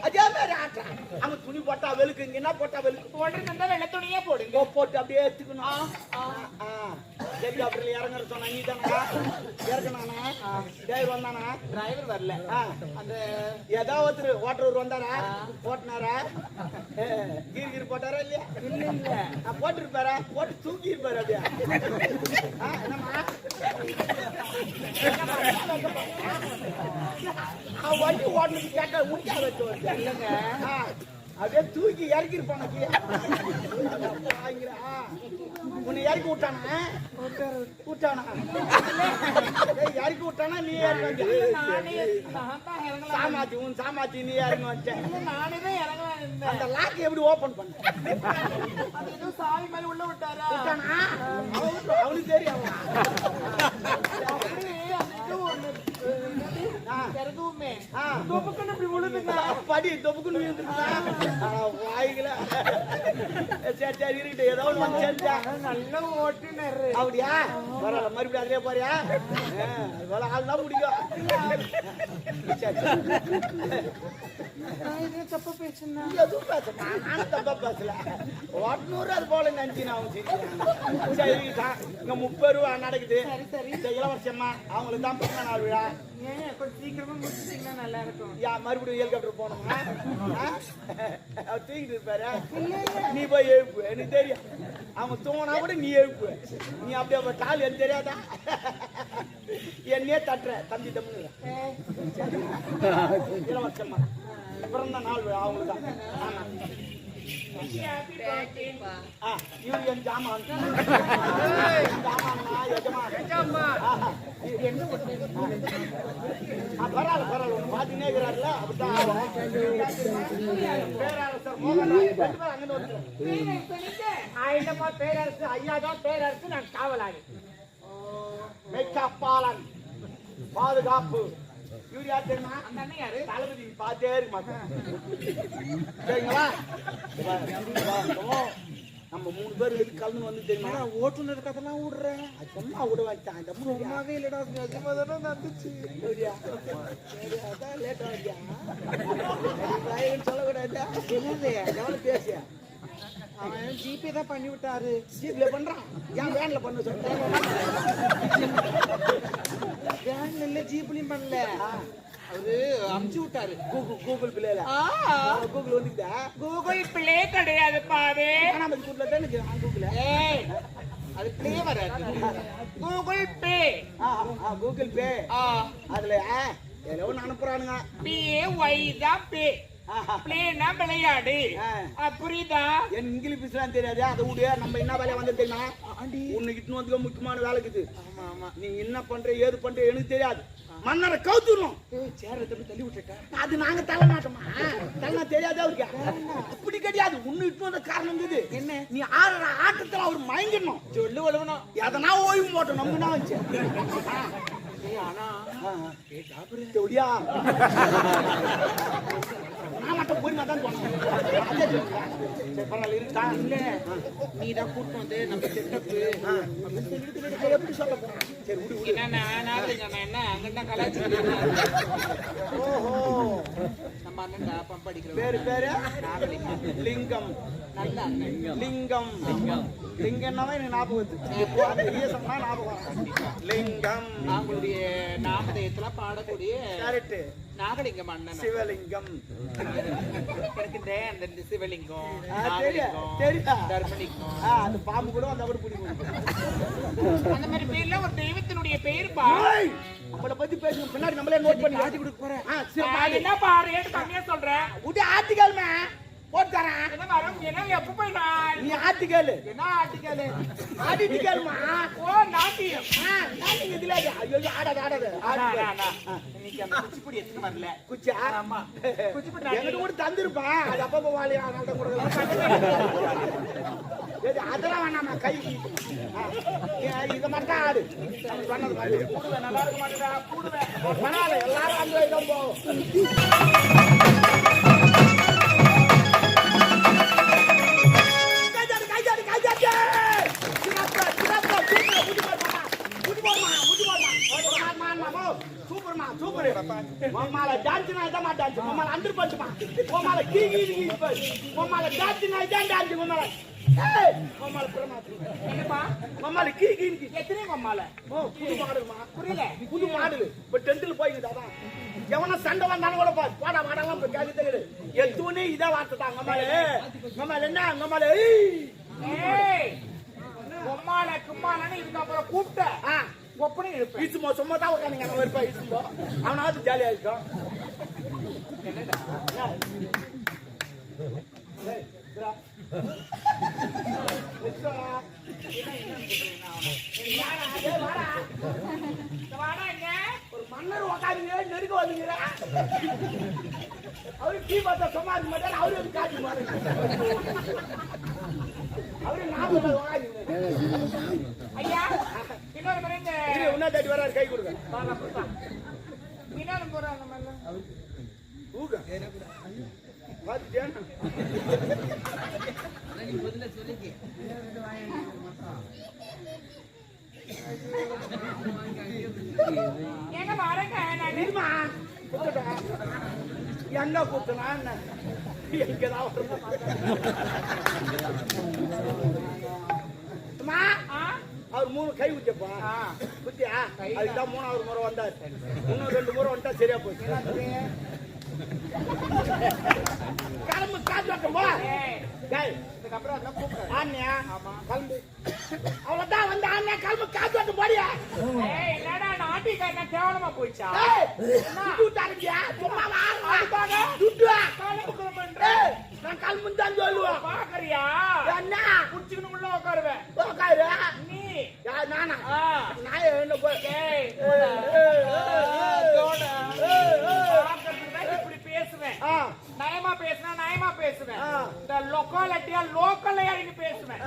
அதே மாதிரி ஆட்டுறா. அங்க துணி போட்டா வெளுக்கு, இங்க என்ன போட்டா வெளுக்கு. போடுறதா வெள்ளை துணியே போடுங்க. போட்டு அப்படியே எடுத்துக்கணும். சரி, அப்படி இறங்குற சொன்னா நீ தானே இறக்கணானா? டிரைவர் வந்தானா? டிரைவர் வரல. அந்த ஏதாவது ஒருத்தர் ஓட்டுறவர் வந்தாரா? ஓட்டினாரா? கீர் போட்டாரா இல்லையா? இல்ல இல்ல போட்டுருப்பாரா? போட்டு தூக்கி இருப்பாரு அப்படியா? என்னம்மா வண்டி ஓட்டுறது கேட்டா முடியா வச்சு இல்லைங்க, அப்படியே தூக்கி இறக்கி இருப்பான உன்னை இறக்கி விட்டானா? இறக்கி விட்டானா? நீ இறங்கி சாமாத்தி உன் சாமாத்தி நீ இறங்கி வச்சேன். நானே தான் இறங்கலாம். அந்த லாக் எப்படி ஓபன் பண்ண? சாமி மேல உள்ள விட்டாரா? அவனுக்கு தெரியும். படி தொப்புக்குன்னு வாய்கள சரி இருக்கிட்ட ஏதோ நல்ல ஓட்டுனர் அப்படியா? பரவாயில்ல, மறுபடியும் அதிலே போறியா? ஆள் தான் முடியும். தப்பா பேசுனா எதுவும் பேச நானும் தப்பா பேசல. ஓட்டுநூறு அது போல நினைச்சு நான் சரி. இங்க 30 ரூபா நடக்குது. இளவரசம்மா அவங்களுக்கு தான் பிறந்த நாள் விழா. கொஞ்சம் சீக்கிரமா முடிச்சிட்டீங்கன்னா நல்லா இருக்கும். மறுபடியும் ஹெலிகாப்டர் போனோம்னா அவர் தூக்கிட்டு இருப்பாரு. நீ போய் எழுப்பு, எனக்கு தெரியும். அவன் தூங்கினா கூட நீ எழுப்பு. நீ அப்படியே கால் எனக்கு தெரியாதா? என்னையே தட்டுற தம்பி தம்பி. இளவரசம்மா பிறந்த நாள் விழா அவங்களுக்கு தான். ஆமா, யூரியன் ஜாமான் பரவாயில்ல ஒண்ணு பாத்தீங்கன்னா இருக்கிறாருல. பேரரசர் பேரரசு ஐயா தான் பேரரசு. நான் காவலாளி, மெக்காப்பாளன், பாதுகாப்பு. யூரியா தெரியுமா? அந்த அண்ணன் யாரு? தளபதி பார்த்தே இருக்க மாட்டேன். சரிங்களா? நம்ம 3 பேர் எதுக்கு கலந்து வந்து தெரியுமா? ஓட்டுநர் கதெல்லாம் விடுறேன். சும்மா விட வச்சான். இந்த சும்மாவே இல்லடா, நிஜமா தானே நடந்துச்சு. அதான் லேட்டா வந்தியா? சொல்லக்கூடாது. என்னது எவ்வளவு பேசியா? அவன் ஜிபே தான் பண்ணி விட்டாரு. ஜிபே பண்றான். ஏன் வேன்ல பண்ண சொல்றேன்? வேன்ல இல்ல, ஜிப்லயும் பண்ணல. அவரு அமுச்சு விட்டாரு. கூகுள் பிளேல. கூகுள் வந்துக்குதா? கூகுள் பிளே கிடையாது பாரு. கூகுள்ல தானே கூகுள். அது பிளே வராது. Google Pay. Google Pay. அதுல ஏதோ ஒன்று அனுப்புறானுங்க. PAY தான் பே. பிளேனா விளையாடு. புரியுதா? என் இங்கிலீஷ் எல்லாம் தெரியாது. அதை விட நம்ம என்ன வேலையா வந்து தெரியுமா? உன்னை இட்டு வந்து முக்கியமான வேலை இருக்குது. நீ என்ன பண்ற ஏது பண்ற எனக்கு தெரியாது. மன்னரை கவுத்துடணும். தள்ளி விட்டுட்டா அது நாங்க தள்ள மாட்டோமா? தள்ள தெரியாது அவருக்கு. அப்படி கிடையாது. உன்னை இட்டு வந்த காரணம் இருக்குது என்ன? நீ ஆடுற ஆட்டத்துல அவர் மயங்கிடணும். சொல்லு வளவணும். எதனா ஓய்வு போட்டோம் நம்ம வச்சு. ஆனா நான் மட்டும் போய் தான் போனேன். இருக்கா? இல்ல நீ தான் கூட்டம் வந்து நம்ம செட்டப்பு எப்படி சொல்ல போறேன்? சரி விடு. என்ன அங்க கலாச்சி. ஓஹோ, நம்ம அண்ணன் பம்ப் அடிக்கிற பேரு பேரு லிங்கம். நல்ல லிங்கம். லிங்கம்னாவே எனக்கு ஞாபகம் ஞாபகம். லிங்கம் அவங்களுடைய நாமதயத்துல பாடக்கூடிய கரெக்ட். நாகலிங்கம் அண்ணன். சிவலிங்கம். அந்த சிவலிங்கம், தர்மலிங்கம், அந்த பாம்பு கூட அந்த அப்படி பிடிக்கும். அந்த மாதிரி பேர்ல ஒரு தெய்வத்தினுடைய பேர் பா. அவளை பத்தி பேசுங்க. பின்னாடி நம்மளே நோட் பண்ணி ஆட்டி கொடுக்க போறேன். என்ன பாரு ரேட் கம்மியா சொல்றேன். உடைய ஆர்டிகல்மே போட்டு தரேன். என்ன வரும்? என்ன எப்ப போய் நீ ஆர்டிகல்? என்ன ஆர்டிகல்? ஆர்டிகல்மா. ஓ நாட்டியம். நாட்டியம் இதுல. ஐயோ ஆடாத ஆடாத. இன்னைக்கு அந்த குச்சிப்புடி எத்தனை வரல. குச்சா? ஆமா. குச்சிப்புடி எனக்கு கூட தந்திருப்பான். அது அப்பப்ப வாலி ஆனால கூட. அதெல்லாம் வேணாமா? கை இத மட்டும் ஆடு. பண்ணது மாதிரி கூடுவேன். நல்லா இருக்க மாட்டேடா. கூடுவேன். பரவாயில்ல, எல்லாரும் அந்த இடம் போவோம். சூப்பர்மா சூப்பர். மம்மால டான்ஸ் நான் தான் டான்ஸ் மம்மால அண்டர் பண்றமா மம்மால கீ மம்மால டான்ஸ் நான் தான் டான்ஸ் மம்மால ஏய் மம்மால பிரமாத்ரி என்னப்பா மம்மால கீ எத்தனை மம்மால ஓ புது மாடல்மா புரியல புது மாடல் இப்ப 10th போயிங்க அதான் எவன சண்டை வந்தானே கூட போடா மாடலாம் இப்ப கேட்க தெரியுது எதுவுமே இத வார்த்தை தான் மம்மால என்ன மம்மால ஏய் மம்மால கும்மாலன்னு இதுக்கு அப்புறம் கூப்பிட்ட ஒப்பனை இருப்பேன் ஈசுமோ சும்மா தான் உட்காந்துங்க அவன் இருப்பா ஈசுமோ அவனாவது ஜாலியா இருக்கும் ஒரு மன்னர் உட்காந்து நெருக்க வந்துங்கிற அவரு டீ பார்த்தா சும்மா இருக்க மாட்டாரு அவரு வந்து காட்சி மாறுங்க அவரு நாம ஐயா இன்னொரு முறை இந்த உன்ன தேடி வர கை கொடுங்க மீனாலும் போறாங்க நம்ம ஊக பாத்துட்டியா ஏங்க வரங்க நான் இருமா என்ன கூப்பிட்டனா என்ன எங்கதான் அவர் 3 கை குத்தியப்பா குத்தியா அதுதான் 3வது முறை வந்தார் இன்னும் 2 முறை வந்துட்டா சரியா போச்சு கிளம்பு காத்து இதுக்கப்புறம் அதெல்லாம் கூப்பிடுறேன் ஆன்யா கிளம்பு அவ்வளவுதான் வந்து ஆன்யா கிளம்பு காத்து வந்து போடியா என்னடா நாட்டிக்காரனா கேவலமா போயிச்சா சும்மா நான் கிளம்பு தான் சொல்லுவேன் பாக்குறியா என்ன குடிச்சுக்கணும் உள்ள உட்காருவேன் உட்காரு நீ நானா நான் என்ன போய் இப்படி பேசுவேன் நயமா பேசுவேன் இந்த லொக்காலிட்டியா லோக்கல்ல இறங்கி பேசுவேன்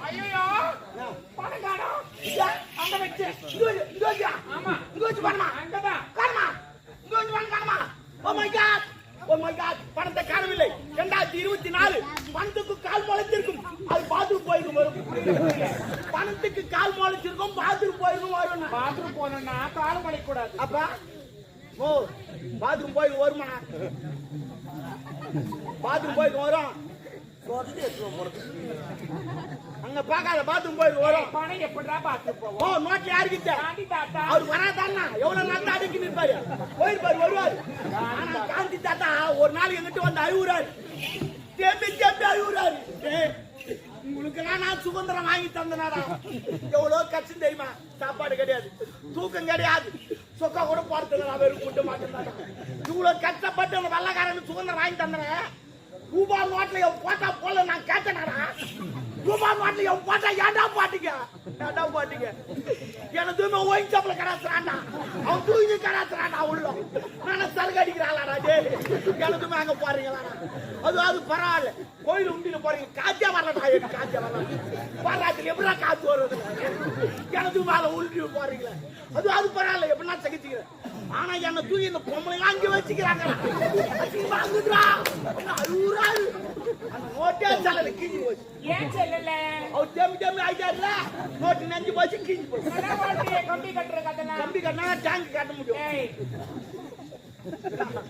ஐயோ பணம் காணோம் அங்க வச்சு ஆமா இங்க வச்சு பண்ணுமா அங்கதான் காணுமா இங்க வச்சு பண்ண காணுமா ஓ மை காட் பணத்தை காணவில்லை 2024 பணத்துக்கு கால் முளைச்சிருக்கும் அது பாத்ரூம் போயிருக்கும் வரும் பணத்துக்கு கால் முளைச்சிருக்கும் பாத்ரூம் போயிருக்கும் வரும் பாத்ரூம் போனா கால் முளைக்க கூடாது அப்பா ஓ பாத்ரூம் போயிருக்கும் வருமா பாத்ரூம் போயிருக்கும் வரும் அங்க பாக்காத பாத்ரூம் போயிருக்கு வரும் பணம் எப்படிடா பாத்ரூம் போவோம் ஓ நோட்ல யாருக்கு தாத்தா அவர் வராதான்னா எவ்வளவு நாள் அடக்கி நிற்பாரு போயிருப்பாரு வருவாரு ஆனா காந்தி தாத்தா ஒரு நாள் எங்கிட்ட வந்து அழுகுறாரு தேம்பி அழுகுறாரு உங்களுக்கு நான் சுதந்திரம் வாங்கி தந்தனாரா எவ்வளவு கஷ்டம் தெரியுமா சாப்பாடு கிடையாது தூக்கம் கிடையாது சொக்கா கூட போறதுல நான் வெறும் கூட்ட மாட்டேன் இவ்வளவு கஷ்டப்பட்டு அந்த வெள்ளக்காரன் சுதந்திரம் வாங்கி தந்தேன் ரூபா நோட்ல என் போட்டா போல நான் கேட்டேனாடா ரூபா நோட்ல என் போட்டா ஏன்டா பாட்டீங்க எனதுமே ஒயின் சாப்பிட கடாத்துறான்டா அவன் தூங்கி கடாத்துறான்டா உள்ள நான் சலுகை அடிக்கிறாளாடா டே எனதுமே அங்க போறீங்களா அது பரவாயில்ல கோயில் உண்டியில போறீங்க காத்தியா வரலடா காத்தியா வரல பாராத்துல எப்படா காத்து வருது எனது மேல உள்டி போறீங்களா அது பரவாயில்ல எப்படின்னா சகிச்சுக்கிறேன் ஆனா என்ன தூக்கி இந்த பொம்பளை அங்கே வச்சுக்கிறாங்க அழுகுறாரு அந்த நோட்டே செல்லல கிஞ்சி போச்சு ஏன் செல்லல அவர் தேம்பி ஆயிட்டாருல நோட்டு நெஞ்சு போச்சு கிஞ்சி போச்சு கம்பி கட்டுற கதை கம்பி கட்டினா டேங்க் கட்ட முடியும்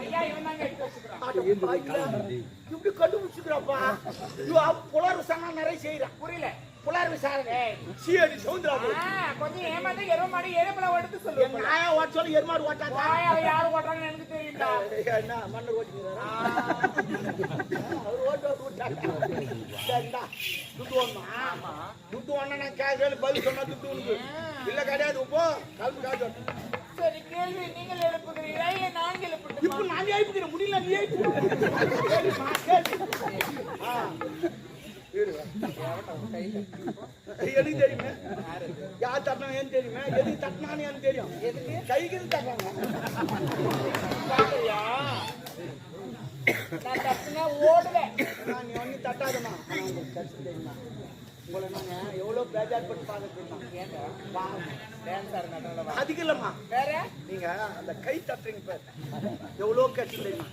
ஐயா இவன் தாங்க எடுத்து வச்சுக்கிறான் இப்படி கண்டுபிடிச்சுக்கிறாப்பா புலர் விசாரணை நிறைய செய்யறான் புரியல புலர் விசாரணை சீடி சவுந்தரா கொஞ்சம் ஏமாந்து எருமாடி எருமலை ஓடுத்து சொல்லுங்க நாயா ஓட்ட சொல்லி எருமாடு ஓட்டாதா யாரு ஓட்டுறாங்கன்னு எனக்கு தெரியுதா என்ன மன்னர் ஓட்டுகிறாரா அவர் ஓட்டு துட்டு ஒண்ணா நான் கேட்கல பதில் சொன்னா துட்டு உனக்கு இல்ல கிடையாது இப்போ கல்வி காசு சரி கேள்வி நீங்கள் எழுப்புகிறீங்களா நான் எழுப்புகிறேன் இப்போ நான் எழுப்புகிறேன் முடியல நீ எனக்கு தெரியுமே யார் தட்டினா ஏன்னு தெரியுமே எதுக்கு தட்டினான்னு எனக்கு தெரியும் கைக்கு தட்டாங்க நான் தப்புனா ஓடுவேன் நீ ஒன்னும் தட்டாதம்மா தெரியுமா உங்களை நாங்க எவ்வளவு பேஜார் பட்டு பாக்குறோம் அதுக்கு இல்லம்மா வேற நீங்க அந்த கை தட்டுறீங்க பாரு எவ்வளவு கஷ்டம் தெரியுமா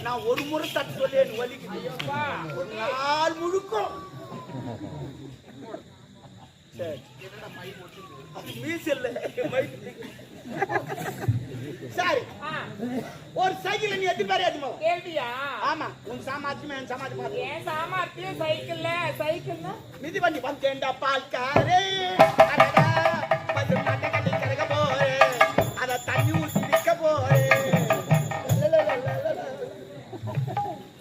நான் ஒரு முறை தட்டு சொல்லி எனக்கு வலிக்குது ஒரு நாள் முழுக்கும் சரி என்னடா மை ஒட்டுது அது மீசல்ல மைக்கு. சரி ஆ, ஒரு சைக்கிள் நீ எத்தனை பேர் ஏத்துமா? கேள்வியா? ஆமா உன் சாமாத்தியமே என் சாமாத்தியம் ஏன் சாமர்த்தியம் சைக்கிள்னா மிதி பண்ணி வந்தேன்டா பால்காரே அடடா பத்து மட்டை கட்டி கறக்க போறே அத தண்ணி ஊற்றி நிற்க போறே.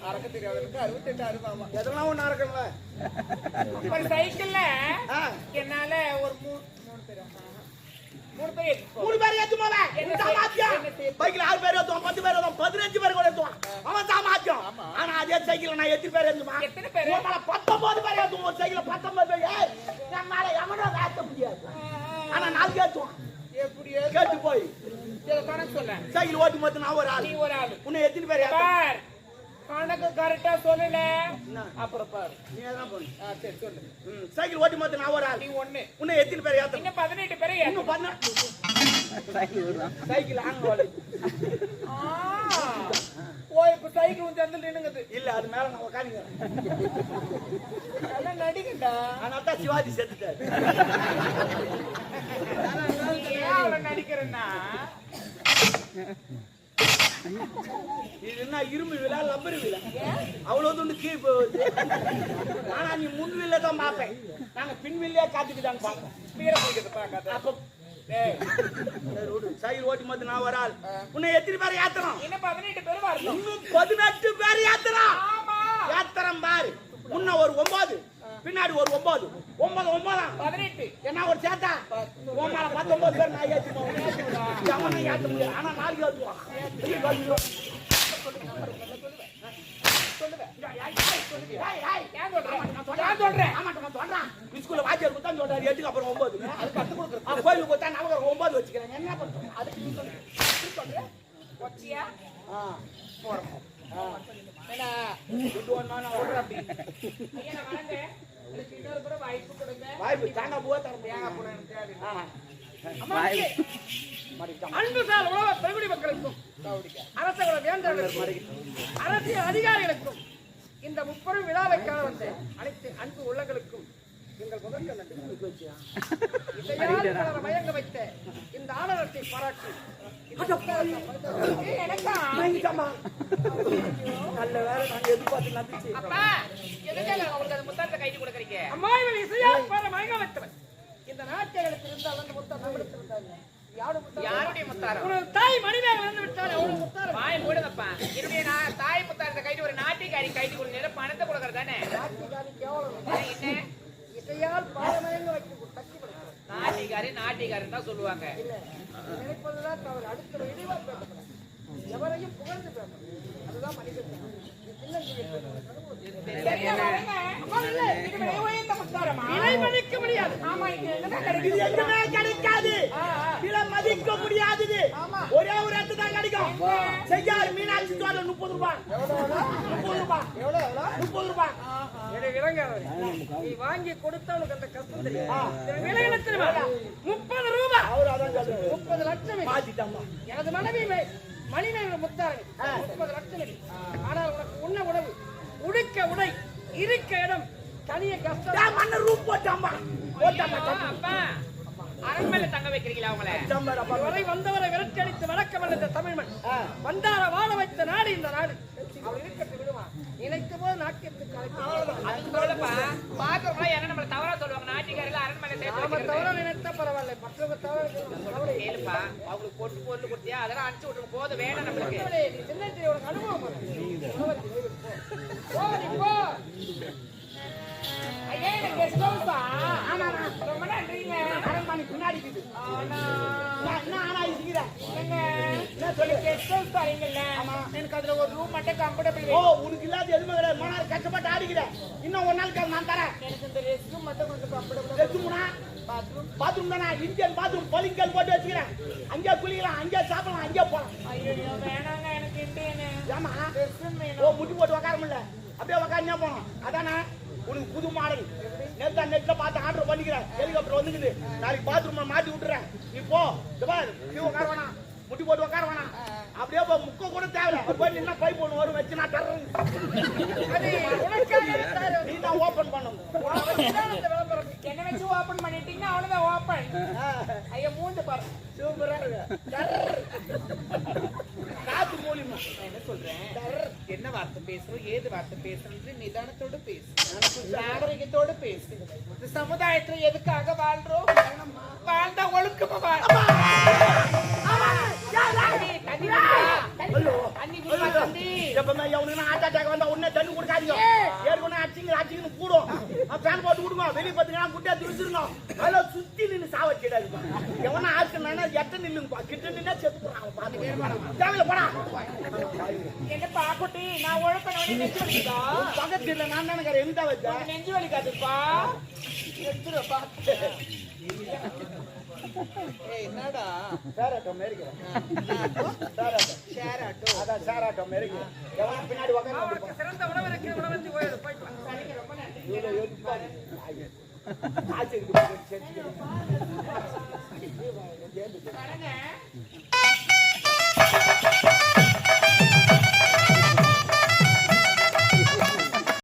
அறக்க தெரியாதவனுக்கு 68 அறுபாமா. எதெல்லாம் ஒண்ணு நடக்கல. ஒரு சைக்கிள்ல ஆ, என்னால ஒரு மூணு பேர் ஏத்திட்டு மூணு பேர் ஏத்துமாவ என்ன உன் சாமாத்தியம். என்ன செய்ய? பைக்ல 6 பேர் ஏத்துவான், 10 பேர் ஏத்துவான், 15 பேர் கூட ஏத்துவான். அவன் சாமாத்தியம். ஆனா அதே சைக்கிள் நான் எத்தனை பேர் ஏத்துமா? எத்தனை பேரு? உன் மேல 19 பேர் ஏத்துவோம். ஒரு சைக்கிள் 19 பேர். ஏய், என் மேல எவனோ ஏத்த முடியாது. ஆனா 4 ஏத்துவான். எப்படி கேட்டு போய் கணக்கு சொல்ல சைக்கிள் ஓட்டி மொத்தம் நான் ஒரு ஆள். நீ ஒரு ஆளு உன்னை எத்தனை பேர் ஏத்த? பார் கணக்கு கரெக்டா சொல்லல என்ன? அப்புறம் பாரு நீ எதான் பண்ணு. சரி சொல்லு சைக்கிள் ஓட்டி மொத்தம் நான் ஒரு ஆள். நீ ஒண்ணு உன்னை எத்தனை பேர் ஏத்த? இன்னும் 18 பேரை இன்னும் 18 சைக்கிள் ஆங்க ஓடு. ஓ இப்ப சைக்கிள் வந்து வந்து நின்னுங்குது இல்ல அது மேல நான் உட்காந்துக்கிறேன். நல்லா நடிகண்டா அதனால தான் சிவாஜி செத்துட்டாரு. ஏன் அவளை நடிக்கிறேன்னா இது என்ன இரும்பு விழா லப்பர் விழா அவ்வளவு துண்டு கீழ் போகுது. ஆனா நீ முன் வில்ல தான் பாப்பேன். நாங்க பின் வில்லையா காத்துக்கிட்டாங்க பாப்போம். வீர பிடிக்கிறது பாக்காத அப்ப சைக்கிள் ஓட்டி மொத்தம் நான் ஒரு ஆள். உன்னை எத்தனை பேர் ஏத்தணும்? இன்னும் 18 பேர் வரணும் இன்னும் 18 பேர் ஏத்தணும். ஆமா ஏத்தரம் பாரு. முன்ன ஒரு 9 பின்னாடி ஒரு 9 9 18 என்ன ஒரு சேத்தா உன் மேல 19 பேர் நான் ஏத்துவோம். எவனை ஏத்த முடியாது. ஆனா 4 ஏத்துவான். ஸ்கூல்ல வாத்தியார் கொடுத்தா சொல்றாரு 8க்கு அப்புறம் 9. அது கத்து கொடுக்குறேன். கோயிலுக்கு கொடுத்தா நமக்கு 9 வச்சுக்கிறேன். என்ன பண்றோம்? அதுக்கு நீ சொல்லு. கொச்சியா ஆ போறோம் ஏன்னா இது ஒண்ணா நான் சொல்றேன் அப்படி. ஐயா நான் வரங்க எனக்கு இன்னொரு கூட வாய்ப்பு கொடுங்க வாய்ப்பு தாங்க போக தர தேங்காய் முடியாங்க. போட எனக்கு தேவை ஆ அம்மா அன்பு சார் உலக பெருங்குடி மக்களுக்கும் அரசகுல வேந்தர்களுக்கும் அரசியல் அதிகாரிகளுக்கும் இந்த முப்பெரும் விழாவை காண வந்த அனைத்து அன்பு உள்ளங்களுக்கும் எங்கள் முதற்க நன்றி. இதையால் பலரை மயங்க வைத்த இந்த ஆனரத்தை பாராட்டி எனக்கா வாங்கிட்டாமா. நல்ல வேலை நாங்க எதிர்பார்த்து நம்பிச்சு. அப்பா எதுக்காக அவங்களுக்கு அந்த முத்தாரத்தை கைது கொடுக்குறீங்க அம்மா இவன் இசையால் பார மயங்க வைத்தவன் இந்த நாட்டியர்களுக்கு இருந்தால் அந்த முத்தார் நம்மளுக்கு இருந்தாங்க யாருடைய முத்தாரம் ஒரு தாய் மணிமேகலை வந்து விட்டால் அவளுடைய முத்தாரம் வாய் மூடுங்கப்பா என்னுடைய தாய் முத்தாரத்தை கைது ஒரு நாட்டிக்காரி கைது கொடுங்க பணத்தை கொடுக்கறதானே நாட்டிக்காரி கேவலம் என்ன இசையால் பார மயங்க வைக்க தக்கி நாட்டிக்காரன் தான் சொல்லுவாங்க நினைப்பதுதான் தவறு அடுத்த இழிவா பேசப்படாது எவரையும் புகழ்ந்து பேசணும் அதுதான் மனிதன் மதிக்க முடியாது கிடைக்காது. விலை மதிக்க முடியாதது. ஒரே ஒரு இடத்து தான் கிடைக்கும். செய்யார் மீனாட்சி தோட்டம் 30 ரூபாய். 30 ரூபாய். 30 ரூபாய். நீ வாங்கி கொடுத்தவனுக்கு அந்த கஷ்டம் தெரியும் விலை என்ன தெரியுமா 30 ரூபாய் அவர் அதான் சொல்றாரு. 30 லட்சம் மாத்திட்டாமா. எனது மனைவி மணிமேகலை முத்தாரன் 30 லட்சம் ஆனால் உனக்கு உண்ண உணவு உடுக்க உடை இருக்க இடம் தனிய கஷ்டம் மன்னர் ரூம் போட்டாமா. அப்பா அரண்மனையில தங்க வைக்கிறீங்களா அவங்கள வரை வந்தவரை விரட்டி அடித்து வழக்கம் அல்ல தமிழ் மண் வந்தார வாழ வைத்த நாடு இந்த நாடு அவர் இருக்கட்டு விடுவான் நினைத்த போது நாட்டியத்துக்கு நம்மள தவறா சொல்லுவாங்க நாட்டிக்காரில் அரண்மனை தவறா நினைத்தா பரவாயில்ல மற்றவங்க தவறு கேளுப்பா அவங்களுக்கு பொட்டு பொருள் கொடுத்தியா அதெல்லாம் அனுப்பிச்சு விட்டுருங்க போது வேணும் நம்மளுக்கு நீ சின்ன உனக்கு அனுபவம் போ ஐயா எனக்கு எஸ்டோப்பா ஆமா ரொம்ப நன்றிங்க அரண்மனை பின்னாடி இருக்குது ஆனா என்ன சொல்லி எஸ்டோப் பாருங்கல்ல எனக்கு அதுல ஒரு ரூம் மட்டும் கம்ஃபர்டபிள் ஓ உனக்கு இல்லாத எதுவுமே கிடையாது. மணார் கஷ்டப்பட்டு ஆடிக்கிறேன். இன்னும் ஒரு நாளுக்கு நான் தரேன். எனக்கு இந்த ரெஸ்ட் ரூம் மட்டும் கொஞ்சம் கம்ஃபர்டபிள் ரெஸ்ட்ரூம்னா பாத்ரூம் தானே. இந்தியன் பாத்ரூம் பளிங்கல் போட்டு வச்சுக்கிறேன். அங்கே குளிக்கலாம், அங்கே சாப்பிடலாம், அங்கே போலாம். ஐயோ வேணாங்க எனக்கு இந்தியன் ஏமா ரெஸ்ட் ரூம் ஓ முட்டி போட்டு உட்கார முடியல. அப்படியே உட்காந்து போனோம். அதானே உனக்கு புது மாடல். நெட்ல பார்த்து ஆர்டர் பண்ணிக்கிறேன். ஹெலிகாப்டர் வந்துக்குது. நாளைக்கு பாத்ரூம் மாட்டி விட்டுறேன். நீ போ. நீ உட்கார வேணாம், முட்டி போட்டு உட்கார வேணாம். அப்படியே முக்க கூட தேவை போய் நின்னா பைப் ஒண்ணு வரும் வச்சு நான் தர்றேன் நீ தான் ஓபன் பண்ணணும் என்ன வச்சு ஓபன் பண்ணிட்டீங்கன்னா அவ்வளவுதான் ஓபன் ஐயா மூந்து பாரு சூப்பரா இருக்கு காத்து மூலியமா என்ன சொல்றேன் என்ன வார்த்தை பேசுறோம் ஏது வார்த்தை பேசுறது நிதானத்தோடு பேசு நாகரிகத்தோடு பேசு இந்த சமுதாயத்துல எதுக்காக வாழ்றோம் வாழ்ந்தா ஒழுக்கமா வாழ் தண்ணி கொடுக்காதீங்க ஏற்கனவே அச்சிங்கன்னு கூடும் ஃபேன் போட்டு விடுங்க வெளியே பார்த்தீங்கன்னா குட்டியா துடிச்சிருங்க அதுல சுத்தி நின்று சாவச்சிடாது எவனா ஆச்சுன்னா எட்ட நில்லுங்கப்பா கிட்ட நின்னா செத்து போறாங்க போடா என்னப்பா குட்டி நான் ஒழுக்கம் நெஞ்சு வலிக்குதா பக்கத்துல நான் தானே எந்த வச்சா நெஞ்சு வலிக்காதுப்பா எடுத்துருப்பா என்னடா ஷேராட்டோ மேரிக்கிறேன் ஷேராட்டோ அதான் ஷேராட்டோ மேரிக்கிறேன் எவனா பின்னாடி உட்காந்து சிறந்த உணவு உணவு போயிட்டு ரொம்ப நன்றி